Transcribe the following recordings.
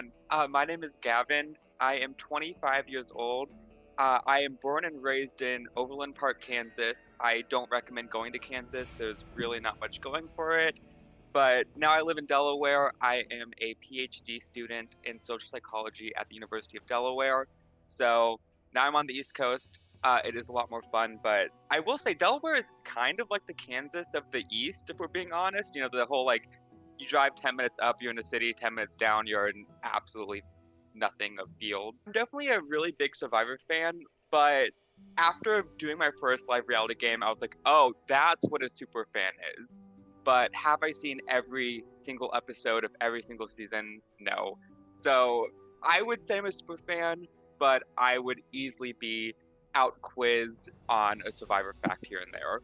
everyone. My name is Gavin. I am 25 years old. I am born and raised in Overland Park, Kansas. I don't recommend going to Kansas. There's really not much going for it. But now I live in Delaware. I am a PhD student in social psychology at the University of Delaware. So now I'm on the East Coast. It is a lot more fun, but I will say Delaware is kind of like the Kansas of the East, if we're being honest. You know, the whole like you drive 10 minutes up, you're in the city, 10 minutes down, you're in absolutely nothing of fields. I'm definitely a really big Survivor fan, but after doing my first live reality game, I was like, oh, that's what a super fan is. But have I seen every single episode of every single season? No. So I would say I'm a super fan, but I would easily be out quizzed on a Survivor fact here and there.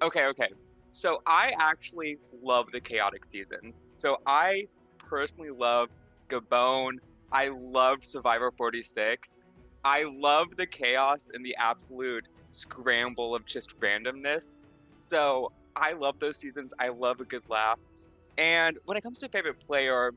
Okay. So I actually love the chaotic seasons. So I personally love Gabon. I loved Survivor 46. I love the chaos and the absolute scramble of just randomness. So I love those seasons. I love a good laugh. And when it comes to favorite player,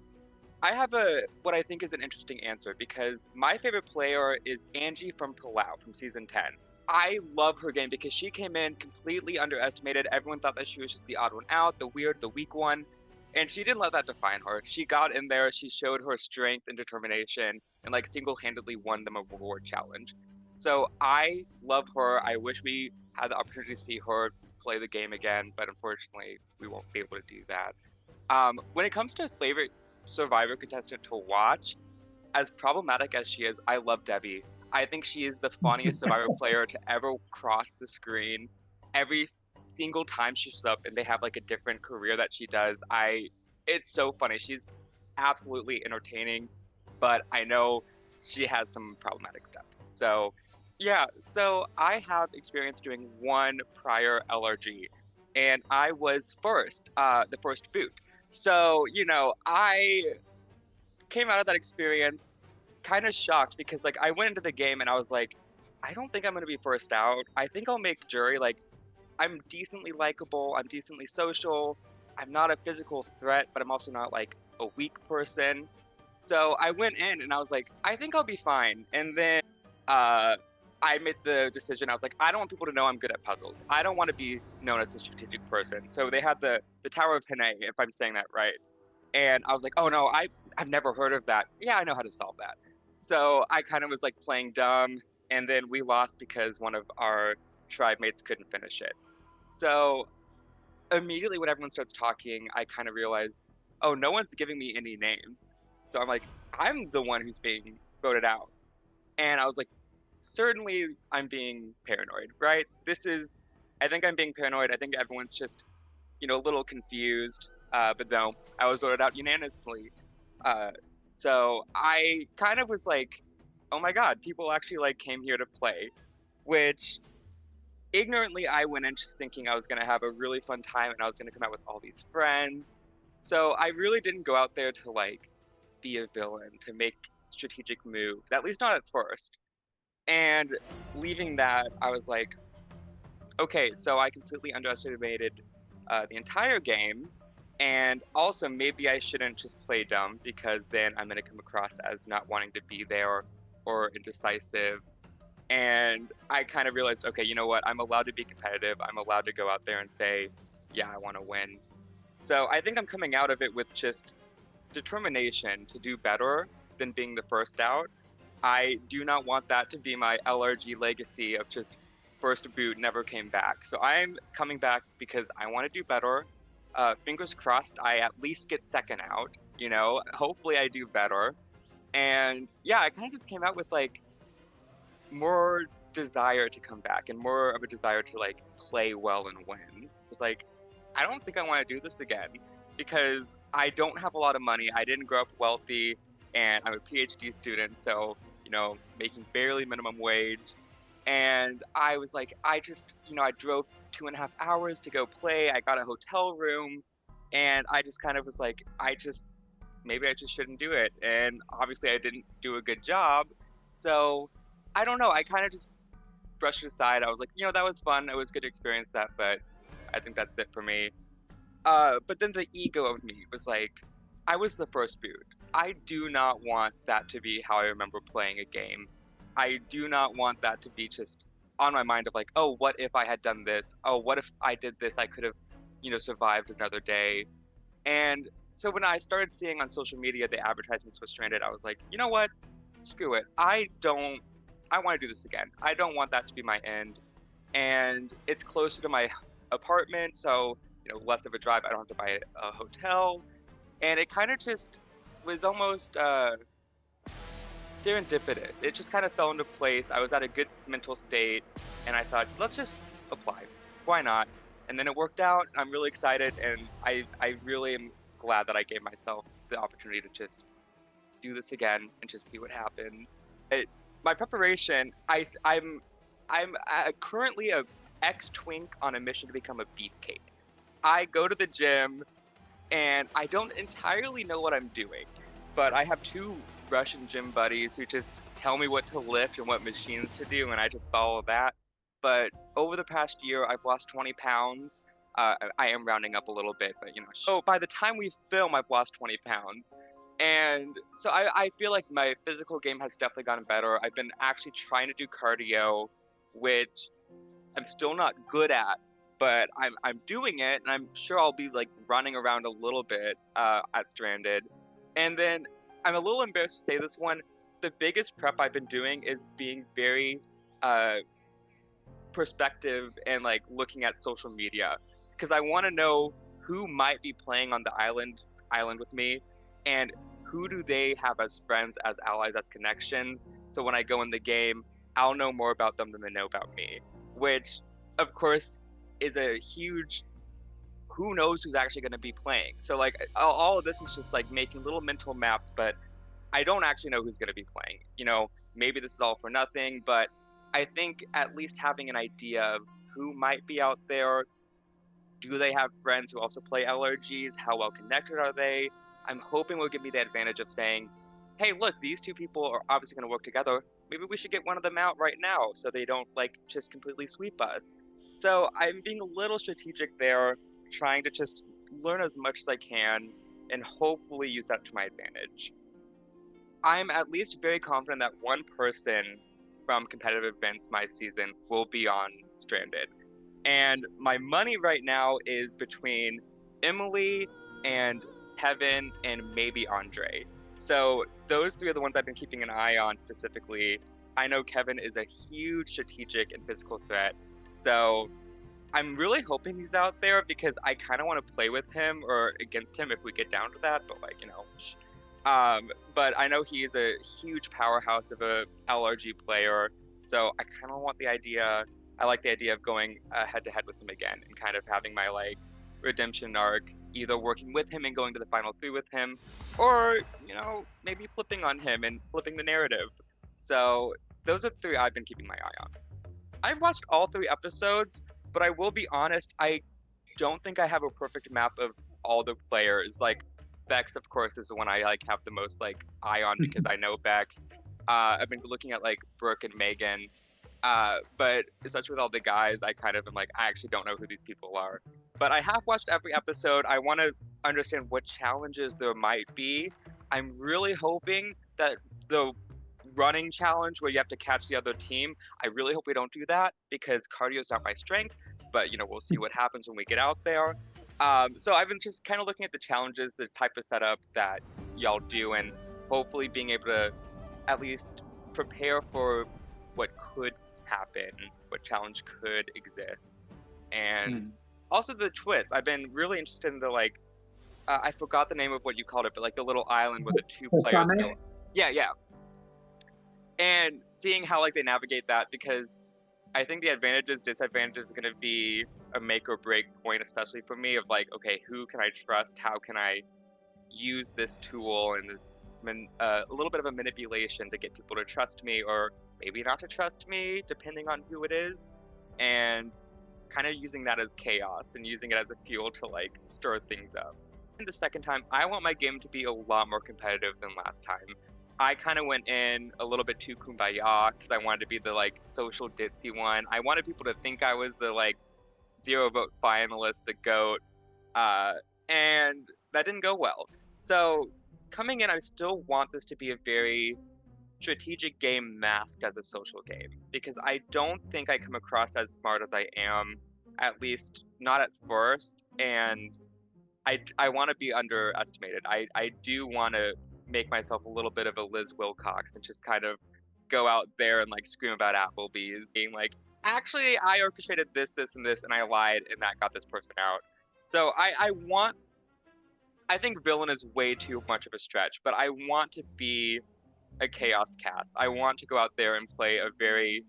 I have a what I think is an interesting answer because my favorite player is Angie from Palau from season 10. I love her game because she came in completely underestimated. Everyone thought that she was just the odd one out, the weird, the weak one. And she didn't let that define her. She got in there, she showed her strength and determination, and like single-handedly won them a reward challenge. So I love her. I wish we had the opportunity to see her play the game again, but unfortunately, we won't be able to do that. When it comes to favorite Survivor contestant to watch, as problematic as she is, I love Debbie. I think she is the funniest Survivor player to ever cross the screen. Every single time she shows up and they have like a different career that she does, it's so funny. She's absolutely entertaining, but I know she has some problematic stuff. So, yeah, so I have experience doing one prior LRG, and I was the first boot. So, I came out of that experience kind of shocked because like I went into the game and I was like, I don't think I'm gonna be first out. I think I'll make jury. Like I'm decently likable. I'm decently social. I'm not a physical threat, but I'm also not like a weak person. So I went in and I was like, I think I'll be fine. And then uh, I made the decision. I was like, I don't want people to know I'm good at puzzles. I don't want to be known as a strategic person. So they had the Tower of Panay, if I'm saying that right. And I was like, oh no, I've never heard of that. Yeah, I know how to solve that. So I kind of was like playing dumb, and then we lost because one of our tribe mates couldn't finish it. So immediately when everyone starts talking, I kind of realize, oh, no one's giving me any names. So I'm like, I'm the one who's being voted out. And I was like, certainly I'm being paranoid, right? I think I'm being paranoid. I think everyone's just, a little confused. But no, I was voted out unanimously. Uh, so I kind of was like, oh my God, people actually like came here to play, which ignorantly I went in just thinking I was going to have a really fun time and I was going to come out with all these friends. So I really didn't go out there to like be a villain, to make strategic moves, at least not at first. And leaving that, I was like, okay, so I completely underestimated the entire game. And also, maybe I shouldn't just play dumb because then I'm going to come across as not wanting to be there or indecisive. And I kind of realized, okay, you know what? I'm allowed to be competitive. I'm allowed to go out there and say, yeah, I want to win. So I think I'm coming out of it with just determination to do better than being the first out. I do not want that to be my LRG legacy of just first boot, never came back. So I'm coming back because I want to do better. Fingers crossed, I at least get second out. Hopefully I do better. And yeah, I kind of just came out with like more desire to come back and more of a desire to like play well and win. It was like, I don't think I want to do this again because I don't have a lot of money. I didn't grow up wealthy and I'm a PhD student, so making barely minimum wage. And I was like, I drove 2.5 hours to go play. I got a hotel room, and I just kind of was like, maybe I just shouldn't do it. And obviously, I didn't do a good job. So I don't know. I kind of just brushed it aside. I was like, that was fun. It was good to experience that, but I think that's it for me. But then the ego of me was like, I was the first boot. I do not want that to be how I remember playing a game. I do not want that to be just on my mind of like, oh, what if I had done this? Oh, what if I did this? I could have, survived another day. And so when I started seeing on social media the advertisements for Stranded, I was like, you know what? Screw it. I want to do this again. I don't want that to be my end. And it's closer to my apartment, so, less of a drive. I don't have to buy a hotel. And it kind of just was almost serendipitous. It just kind of fell into place. I was at a good mental state, and I thought, let's just apply. Why not? And then it worked out. I'm really excited, and I really am glad that I gave myself the opportunity to just do this again and just see what happens. My preparation, I'm currently a ex-twink on a mission to become a beefcake. I go to the gym, and I don't entirely know what I'm doing, but I have two Russian gym buddies who just tell me what to lift and what machines to do, and I just follow that. But over the past year, I've lost 20 pounds. I am rounding up a little bit, but so by the time we film, I've lost 20 pounds. And so I feel like my physical game has definitely gotten better. I've been actually trying to do cardio, which I'm still not good at, but I'm doing it, and I'm sure I'll be like running around a little bit at Stranded. And then I'm a little embarrassed to say this one. The biggest prep I've been doing is being very perspective and like looking at social media, because I want to know who might be playing on the island with me, and who do they have as friends, as allies, as connections. So when I go in the game, I'll know more about them than they know about me, which of course is a huge who knows who's actually going to be playing. So like all of this is just like making little mental maps, but I don't actually know who's going to be playing. Maybe this is all for nothing, but I think at least having an idea of who might be out there. Do they have friends who also play LRGs? How well connected are they? I'm hoping will give me the advantage of saying, hey, look, these two people are obviously going to work together. Maybe we should get one of them out right now so they don't like just completely sweep us. So I'm being a little strategic there, trying to just learn as much as I can and hopefully use that to my advantage. I'm at least very confident that one person from competitive events my season will be on Stranded. And my money right now is between Emily and Kevin and maybe Andre. So those three are the ones I've been keeping an eye on specifically. I know Kevin is a huge strategic and physical threat. So I'm really hoping he's out there because I kind of want to play with him or against him if we get down to that. But but I know he is a huge powerhouse of a LRG player. So I kind of want the idea. I like the idea of going head to head with him again and kind of having my like redemption arc, either working with him and going to the final three with him, or maybe flipping on him and flipping the narrative. So those are three I've been keeping my eye on. I've watched all three episodes, but I will be honest, I don't think I have a perfect map of all the players. Like Becks, of course, is the one I like have the most like eye on because I know Becks. I've been looking at like Brooke and Megan. But especially with all the guys, I kind of am like, I actually don't know who these people are. But I have watched every episode. I want to understand what challenges there might be. I'm really hoping that the running challenge where you have to catch the other team, I really hope we don't do that because cardio is not my strength. But we'll see what happens when we get out there. So I've been just kind of looking at the challenges, the type of setup that y'all do, and hopefully being able to at least prepare for what could happen, what challenge could exist, and also the twist. I've been really interested in the like, I forgot the name of what you called it, but like the little island where the two players go. Yeah, and seeing how like they navigate that, because I think the advantages, disadvantages is going to be a make or break point, especially for me, of like, okay, who can I trust? How can I use this tool and this a little bit of a manipulation to get people to trust me or maybe not to trust me, depending on who it is, and kind of using that as chaos and using it as a fuel to like stir things up. And the second time, I want my game to be a lot more competitive than last time. I kind of went in a little bit too kumbaya because I wanted to be the like social ditzy one. I wanted people to think I was the like 0 vote finalist, the GOAT, and that didn't go well. So coming in, I still want this to be a very strategic game masked as a social game because I don't think I come across as smart as I am, at least not at first, and I want to be underestimated. I do want to make myself a little bit of a Liz Wilcox and just kind of go out there and like scream about Applebee's, being like, actually, I orchestrated this, this, and this, and I lied, and that got this person out. So I think villain is way too much of a stretch, but I want to be a chaos cast. I want to go out there and play a very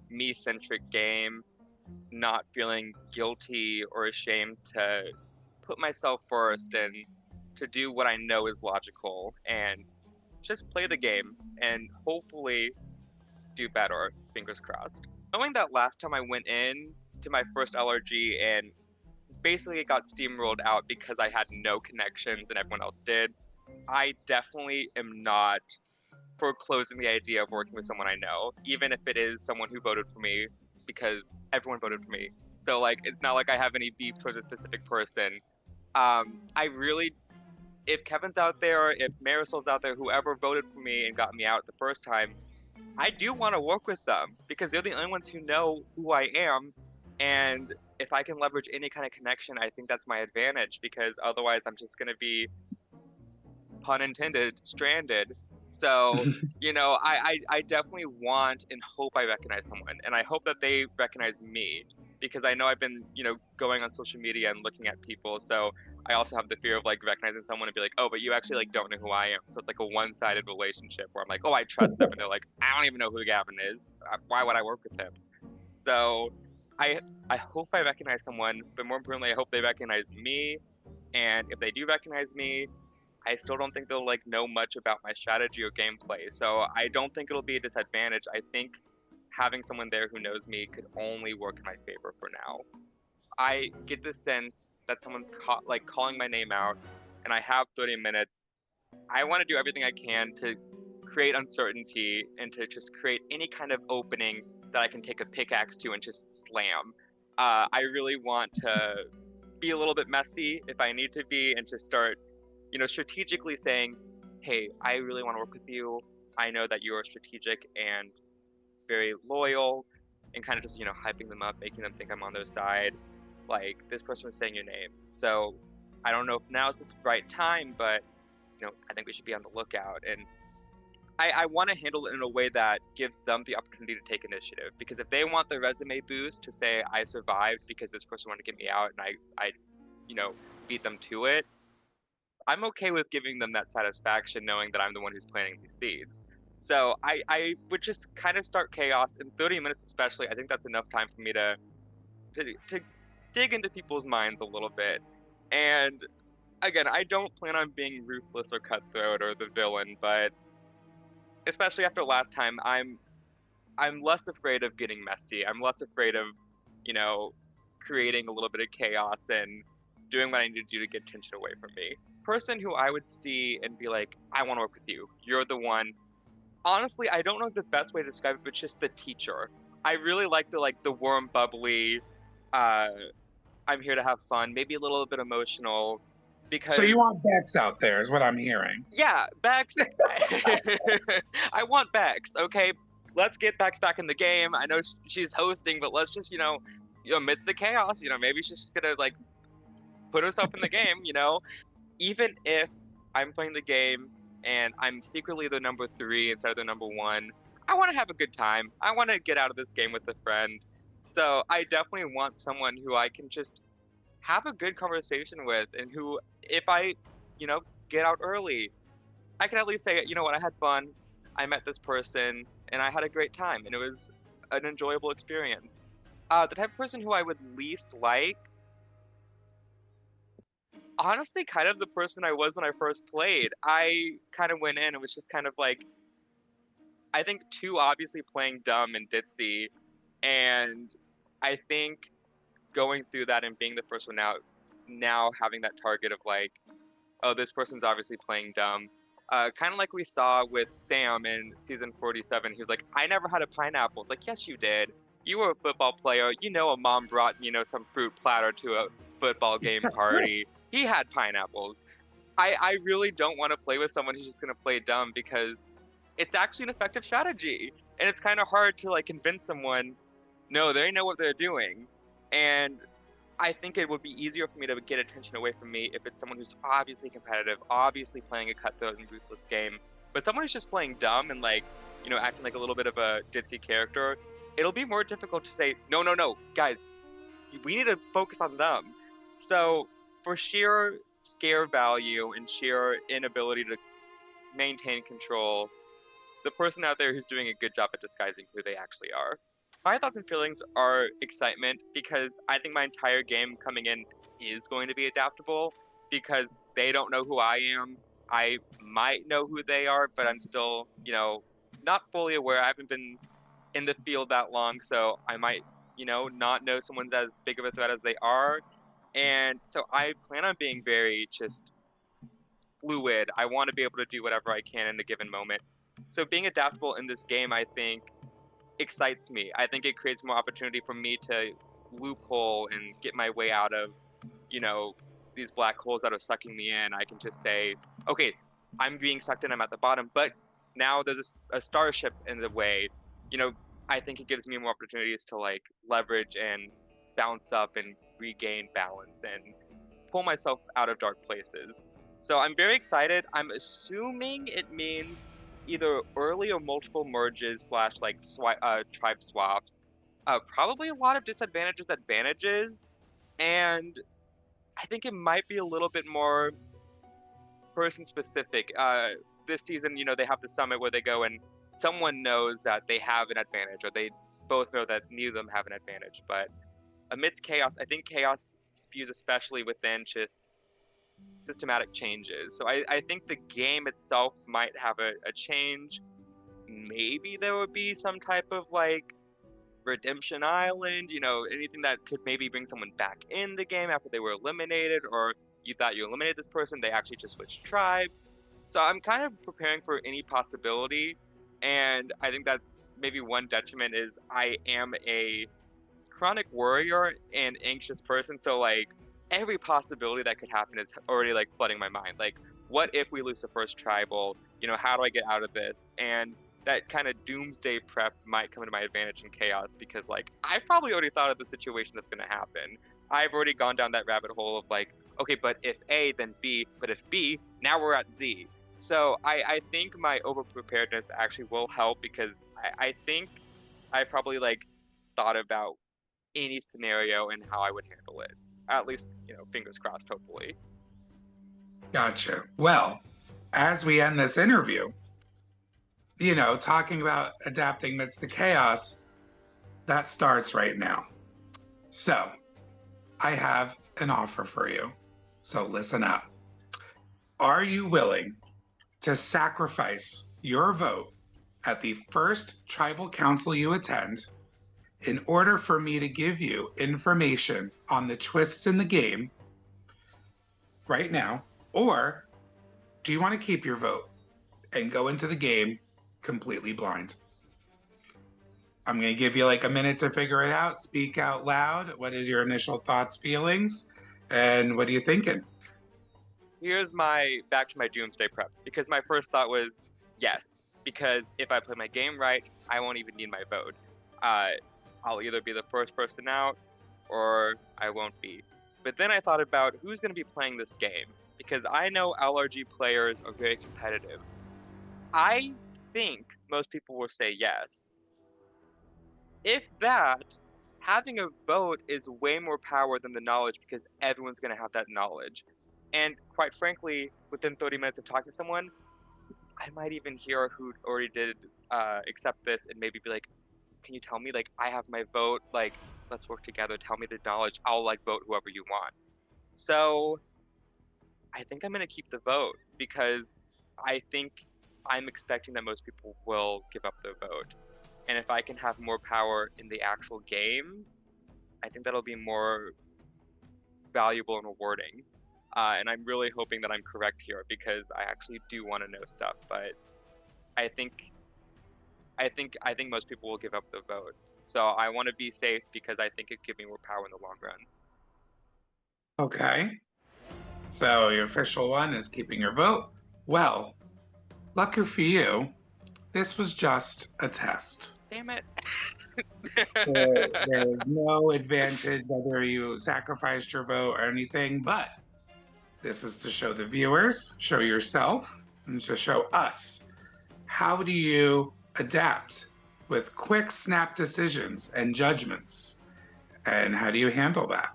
me-centric game, not feeling guilty or ashamed to put myself first and to do what I know is logical and just play the game and hopefully do better, fingers crossed. Knowing that last time I went in to my first LRG and basically it got steamrolled out because I had no connections and everyone else did, I definitely am not foreclosing the idea of working with someone I know, even if it is someone who voted for me because everyone voted for me. So like, it's not like I have any beef towards a specific person. I really, if Kevin's out there, if Marisol's out there, whoever voted for me and got me out the first time, I do want to work with them because they're the only ones who know who I am. And if I can leverage any kind of connection, I think that's my advantage because otherwise I'm just going to be, pun intended, stranded. So, I definitely want and hope I recognize someone. And I hope that they recognize me because I know I've been, going on social media and looking at people. So I also have the fear of like recognizing someone and be like, oh, but you actually like don't know who I am. So it's like a one-sided relationship where I'm like, oh, I trust them. And they're like, I don't even know who Gavin is. Why would I work with him? So I, I hope I recognize someone, but more importantly, I hope they recognize me. And if they do recognize me, I still don't think they'll like know much about my strategy or gameplay. So I don't think it'll be a disadvantage. I think having someone there who knows me could only work in my favor for now. I get the sense that someone's calling my name out, and I have 30 minutes. I want to do everything I can to create uncertainty and to just create any kind of opening that I can take a pickaxe to and just slam. I really want to be a little bit messy if I need to be and just start strategically saying, hey, I really want to work with you. I know that you are strategic and very loyal and kind of just, hyping them up, making them think I'm on their side. Like, this person was saying your name. So I don't know if now's the right time, but, I think we should be on the lookout. And I want to handle it in a way that gives them the opportunity to take initiative. Because if they want the resume boost to say I survived because this person wanted to get me out and I beat them to it, I'm okay with giving them that satisfaction knowing that I'm the one who's planting these seeds. So I would just kind of start chaos in 30 minutes especially. I think that's enough time for me to dig into people's minds a little bit. And again, I don't plan on being ruthless or cutthroat or the villain, but especially after last time, I'm less afraid of getting messy. I'm less afraid of, creating a little bit of chaos and doing what I need to do to get tension away from me. Person who I would see and be like, I want to work with you. You're the one. Honestly, I don't know the best way to describe it, but just the teacher. I really like the warm, bubbly, I'm here to have fun, maybe a little bit emotional. Because So you want Becks out there, is what I'm hearing. Yeah, Becks. I want Becks. Okay, let's get Becks back in the game. I know she's hosting, but let's just amidst the chaos, maybe she's just gonna like put herself in the game. Even if I'm playing the game and I'm secretly the number 3 instead of the number 1, I want to have a good time. I want to get out of this game with a friend. So I definitely want someone who I can just have a good conversation with and who, if I, get out early, I can at least say, you know what, I had fun. I met this person and I had a great time and it was an enjoyable experience. The type of person who I would least like, honestly, kind of the person I was when I first played. I kind of went in and was just kind of like, I think too obviously playing dumb and ditzy. And I think going through that and being the first one out, now having that target of like, oh, this person's obviously playing dumb. Kind of like we saw with Sam in season 47. He was like, I never had a pineapple. It's like, yes, you did. You were a football player. A mom brought, some fruit platter to a football game party. He had pineapples. I really don't want to play with someone who's just going to play dumb because it's actually an effective strategy. And it's kind of hard to like convince someone, no, they know what they're doing. And I think it would be easier for me to get attention away from me if it's someone who's obviously competitive, obviously playing a cutthroat and ruthless game. But someone who's just playing dumb and like, acting like a little bit of a ditzy character, it'll be more difficult to say, no, no, no, guys, we need to focus on them. So for sheer scare value and sheer inability to maintain control, the person out there who's doing a good job at disguising who they actually are. My thoughts and feelings are excitement because I think my entire game coming in is going to be adaptable because they don't know who I am. I might know who they are, but I'm still, not fully aware. I haven't been in the field that long, so I might, not know someone's as big of a threat as they are. And so I plan on being very just fluid. I want to be able to do whatever I can in a given moment. So being adaptable in this game, I think, excites me. I think it creates more opportunity for me to loophole and get my way out of, you know, these black holes that are sucking me in. I can just say, okay, I'm being sucked in, I'm at the bottom, but now there's a starship in the way. You know, I think it gives me more opportunities to like leverage and bounce up and regain balance and pull myself out of dark places. So I'm very excited. I'm assuming it means either early or multiple merges slash like tribe swaps. Probably a lot of disadvantages, advantages, and I think it might be a little bit more person specific. This season, they have the summit where they go and someone knows that they have an advantage, or they both know that neither of them have an advantage. But amidst chaos, I think chaos spews especially within just systematic changes. So I think the game itself might have a change. Maybe there would be some type of like Redemption Island, anything that could maybe bring someone back in the game after they were eliminated, or you thought you eliminated this person, they actually just switched tribes. So I'm kind of preparing for any possibility, and I think that's maybe one detriment is I am a chronic worrier and anxious person, so like every possibility that could happen is already like flooding my mind. Like, what if we lose the first tribal? How do I get out of this? And that kind of doomsday prep might come into my advantage in chaos because like I've probably already thought of the situation that's going to happen. I've already gone down that rabbit hole of like, okay, but if A, then B, but if B, now we're at Z. So I think my over preparedness actually will help because I think I probably like thought about any scenario and how I would handle it. At least, fingers crossed, hopefully. Gotcha. Well, as we end this interview, talking about adapting amidst the chaos, that starts right now. So, I have an offer for you. So, listen up. Are you willing to sacrifice your vote at the first tribal council you attend in order for me to give you information on the twists in the game right now? Or do you want to keep your vote and go into the game completely blind? I'm going to give you like a minute to figure it out. Speak out loud. What is your initial thoughts, feelings? And what are you thinking? Here's back to my doomsday prep because my first thought was yes, because if I play my game right, I won't even need my vote. I'll either be the first person out or I won't be. But then I thought about who's going to be playing this game because I know LRG players are very competitive. I think most people will say yes. If that, having a vote is way more power than the knowledge because everyone's going to have that knowledge. And quite frankly, within 30 minutes of talking to someone, I might even hear who already did accept this and maybe be like, can you tell me, like, I have my vote, like, let's work together, tell me the knowledge, I'll, like, vote whoever you want. So I think I'm going to keep the vote because I think I'm expecting that most people will give up their vote. And if I can have more power in the actual game, I think that'll be more valuable and rewarding. And I'm really hoping that I'm correct here because I actually do want to know stuff. But I think most people will give up the vote. So I want to be safe because I think it gives me more power in the long run. Okay. So your official one is keeping your vote. Well, lucky for you, this was just a test. Damn it. There's no advantage whether you sacrificed your vote or anything, but this is to show the viewers, show yourself, and to show us how do you adapt with quick snap decisions and judgments, and how do you handle that?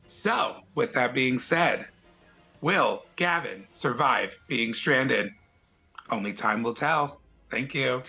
So, with that being said, will Gavin survive being stranded? Only time will tell. Thank you.